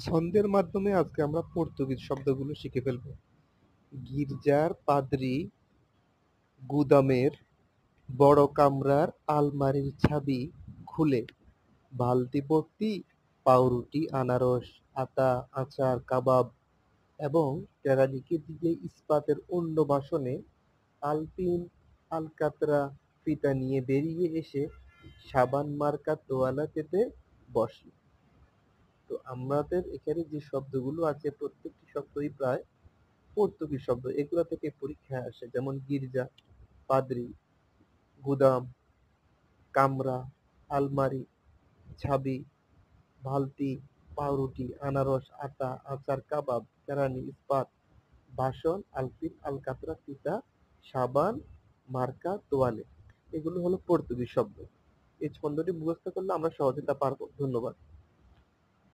ছন্দের মাধ্যমে আজকে আমরা পর্তুগিজ শব্দগুলো শিখে ফেলবো। গির্জার পাদ্রী, গুদামের, বড় কামরার আলমারির চাবি খুলে বালতি ভর্তি পাউরুটি, আনারস, আতা, আচার, কাবাব এবং কেরানিকে দিয়ে ইস্পাতের অন্য বাসনে আলপিন, আলকাতরা ফিতা নিয়ে বেরিয়ে এসে সাবান মার্কা তোয়ালা পেতে বসে। তো আমাদের এখানে যে শব্দগুলো আছে প্রত্যেকটি শব্দই প্রায় পর্তুগিজ শব্দ। এগুলো থেকে পরীক্ষায় আসে, যেমন গির্জা, পাদ্রী, গুদাম, কামরা, আলমারি, ছাবি, বালতি, পাউরুটি, আনারস, আটা, আচার, কাবাব, কেরানি, ইস্পাত, বাসন, আলপিন, আলকাতরা, ফিতা, সাবান, মার্কা, তোয়ালে। এগুলো হলো পর্তুগিজ শব্দ। এই ছন্দটি মুখস্থ করলে আমরা সহজে তা পারবো। ধন্যবাদ।